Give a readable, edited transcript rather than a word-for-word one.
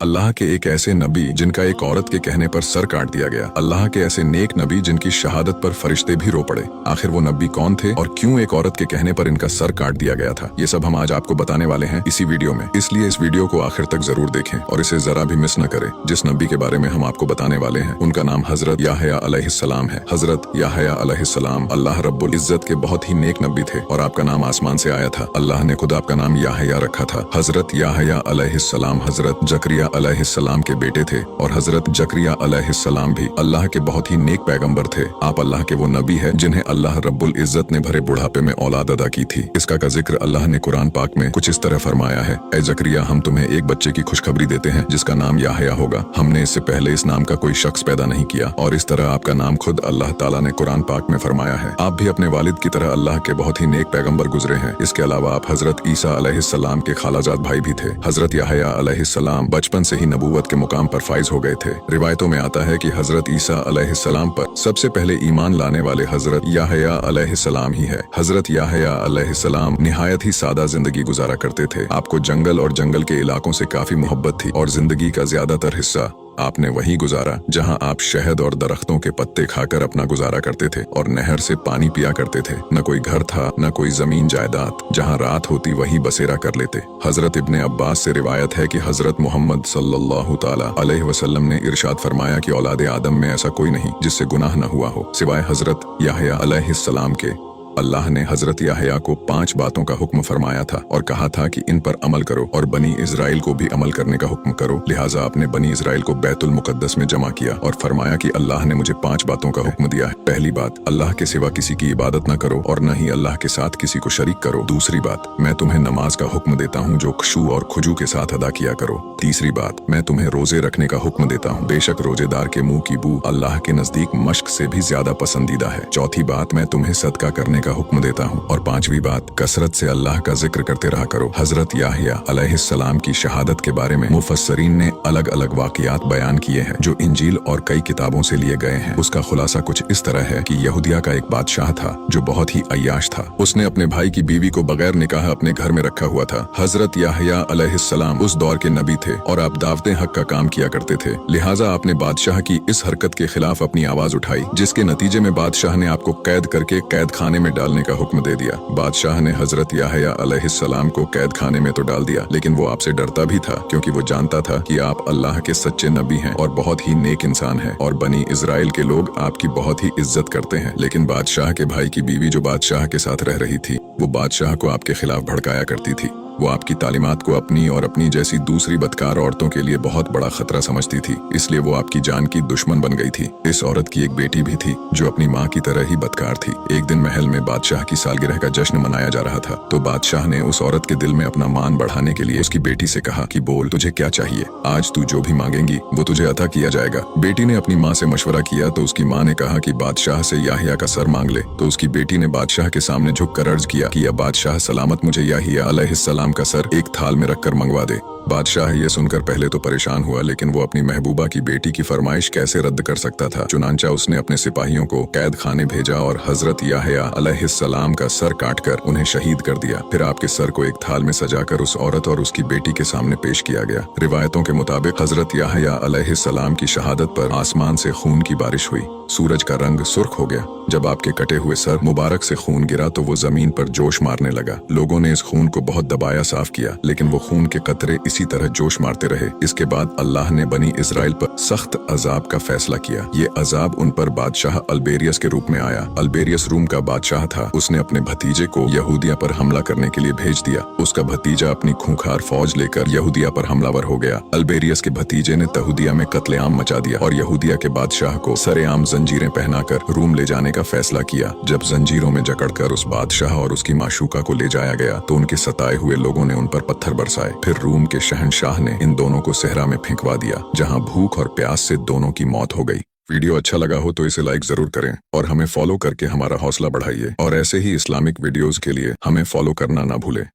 अल्लाह के एक ऐसे नबी जिनका एक औरत के कहने पर सर काट दिया गया। अल्लाह के ऐसे नेक नबी जिनकी शहादत पर फरिश्ते भी रो पड़े। आखिर वो नबी कौन थे और क्यों एक औरत के कहने पर इनका सर काट दिया गया था, ये सब हम आज आपको बताने वाले हैं इसी वीडियो में। इसलिए इस वीडियो को आखिर तक जरूर देखें और इसे जरा भी मिस न करें। जिस नबी के बारे में हम आपको बताने वाले हैं उनका नाम हजरत याहया अलैहिस्सलाम है। हजरत याहया अलैहिस्सलाम अल्लाह रब्बुल इज्जत के बहुत ही नेक नबी थे और आपका नाम आसमान से आया था। अल्लाह ने खुद आपका नाम याहया रखा था। हजरत याहया अलैहिस्सलाम हजरत जकरिया अलैहिस्सलाम के बेटे थे और हजरत जकरिया अलैहिस्सलाम भी अल्लाह के बहुत ही नेक पैगंबर थे। आप अल्लाह के वो नबी है जिन्हें अल्लाह रब्बुल इज्जत ने भरे बुढ़ापे में औलाद अदा की थी। इसका जिक्र अल्लाह ने कुरान पाक में कुछ इस तरह फरमाया है, ऐ जकरिया हम तुम्हें एक बच्चे की खुशखबरी देते हैं जिसका नाम याहया होगा। हमने इससे पहले इस नाम का कोई शख्स पैदा नहीं किया और इस तरह आपका नाम खुद अल्लाह ताला ने कुरान पाक में फरमाया है। आप भी अपने वालिद की तरह अल्लाह के बहुत ही नेक पैगंबर गुजरे हैं। इसके अलावा आप हजरत ईसा अलैहिस्सलाम के खालाजाद भाई भी थे। हजरत याहया अलैहिस्सलाम बचपन से ही नबूवत के मुकाम पर फाइज हो गए थे। रिवायतों में आता है कि हजरत ईसा अलैहिस्सलाम पर सबसे पहले ईमान लाने वाले हजरत याहया अलैहिस्सलाम ही है। हजरत याहया अलैहिस्सलाम निहायत ही सादा जिंदगी गुजारा करते थे। आपको जंगल और जंगल के इलाकों से काफी मोहब्बत थी और जिंदगी का ज्यादातर हिस्सा आपने वहीं गुजारा जहां आप शहद और दरख्तों के पत्ते खाकर अपना गुजारा करते थे और नहर से पानी पिया करते थे। न कोई घर था न कोई जमीन जायदाद, जहां रात होती वहीं बसेरा कर लेते। हजरत इब्ने अब्बास से रिवायत है कि हजरत मोहम्मद सल्लल्लाहु ताला अलैहि वसल्लम ने इरशाद फरमाया कि औलादे आदम में ऐसा कोई नहीं जिससे गुनाह न हुआ हो सिवाय हजरत याहया अलैहिस्सलाम के। अल्लाह ने हजरत याहया को 5 बातों का हुक्म फरमाया था और कहा था कि इन पर अमल करो और बनी इजराइल को भी अमल करने का हुक्म करो। लिहाजा आपने बनी इजराइल को बैतुल मुकद्दस में जमा किया और फरमाया कि अल्लाह ने मुझे 5 बातों का हुक्म दिया है। पहली बात, अल्लाह के सिवा किसी की इबादत न करो और न ही अल्लाह के साथ किसी को शरीक करो। दूसरी बात, मैं तुम्हें नमाज का हुक्म देता हूँ जो खुशू और खुजू के साथ अदा किया करो। तीसरी बात, मैं तुम्हें रोजे रखने का हुक्म देता हूँ, बेशक रोजेदार के मुंह की बू अल्लाह के नजदीक मश्क से भी ज्यादा पसंदीदा है। चौथी बात, मैं तुम्हें सदका करने का हुक्म देता हूँ और 5वीं बात, कसरत से अल्लाह का जिक्र करते रहा करो। हजरत याहया अलैहिस्सलाम की शहादत के बारे में मुफस्सरीन ने अलग अलग वाकयात बयान किए हैं जो इंजील और कई किताबों से लिए गए हैं। उसका खुलासा कुछ इस तरह है कि यहूदिया का एक बादशाह था जो बहुत ही अय्याश था। उसने अपने भाई की बीवी को बगैर निकाह अपने घर में रखा हुआ था। हजरत याहया अलैहिस्सलाम उस दौर के नबी थे और आप दावते हक का काम किया करते थे। लिहाजा आपने बादशाह की इस हरकत के खिलाफ अपनी आवाज उठाई, जिसके नतीजे में बादशाह ने आपको कैद करके कैद खाने में डालने का हुक्म दे दिया। बादशाह ने हजरत याहया अलैहिस्सलाम को कैद खाने में तो डाल दिया, लेकिन वो आपसे डरता भी था क्योंकि वो जानता था कि आप अल्लाह के सच्चे नबी हैं और बहुत ही नेक इंसान हैं और बनी इजराइल के लोग आपकी बहुत ही इज्जत करते हैं। लेकिन बादशाह के भाई की बीवी जो बादशाह के साथ रह रही थी वो बादशाह को आपके खिलाफ भड़काया करती थी। वो आपकी तालीमात को अपनी और अपनी जैसी दूसरी बदकार औरतों के लिए बहुत बड़ा खतरा समझती थी, इसलिए वो आपकी जान की दुश्मन बन गई थी। इस औरत की एक बेटी भी थी जो अपनी माँ की तरह ही बदकार थी। एक दिन महल में बादशाह की सालगिरह का जश्न मनाया जा रहा था तो बादशाह ने उस औरत के दिल में अपना मान बढ़ाने के लिए उसकी बेटी से कहा कि बोल, तुझे क्या चाहिए, आज तू जो भी मांगेंगी वो तुझे अता किया जाएगा। बेटी ने अपनी माँ से मशवरा किया तो उसकी माँ ने कहा कि बादशाह से याहया का सर मांग ले। तो उसकी बेटी ने बादशाह के सामने झुक कर अर्ज किया कि या बादशाह सलामत, मुझे याहया अलैहिस्सलाम का सर एक थाल में रखकर मंगवा दे। बादशाह ये सुनकर पहले तो परेशान हुआ, लेकिन वो अपनी महबूबा की बेटी की फरमाइश कैसे रद्द कर सकता था। चुनांचा उसने अपने सिपाहियों को कैद खाने भेजा और हजरत याहया अलैहिस्सलाम का सर काटकर उन्हें शहीद कर दिया। फिर आपके सर को एक थाल में सजाकर उस औरत और उसकी बेटी के सामने पेश किया गया। रिवायतों के मुताबिक हजरत याहया अलैहिस्सलाम की शहादत पर आसमान से खून की बारिश हुई। सूरज का रंग सुर्ख हो गया। जब आपके कटे हुए सर मुबारक से खून गिरा तो वो जमीन पर जोश मारने लगा। लोगों ने इस खून को बहुत दबाया, साफ किया, लेकिन वो खून के कतरे इसी तरह जोश मारते रहे। इसके बाद अल्लाह ने बनी इजराइल पर सख्त अजाब का फैसला किया। ये अजाब उन पर बादशाह अल्बेरियस के रूप में आया। अल्बेरियस रूम का बादशाह था। उसने अपने भतीजे को यहूदिया पर हमला करने के लिए भेज दिया। उसका भतीजा अपनी खूंखार फौज लेकर यहूदिया पर हमलावर हो गया। अल्बेरियस के भतीजे ने तहूदिया में कत्लेआम मचा दिया और यहूदिया के बादशाह को सरेआम जंजीरें पहनाकर रूम ले जाने का फैसला किया। जब जंजीरों में जकड़कर उस बादशाह और उसकी माशूका को ले जाया गया तो उनके सताए हुए लोगों ने उन पर पत्थर बरसाए। फिर रूम के शहंशाह ने इन दोनों को सहरा में फेंकवा दिया, जहां भूख और प्यास से दोनों की मौत हो गई। वीडियो अच्छा लगा हो तो इसे लाइक जरूर करें और हमें फॉलो करके हमारा हौसला बढ़ाइए और ऐसे ही इस्लामिक वीडियोस के लिए हमें फॉलो करना ना भूलें।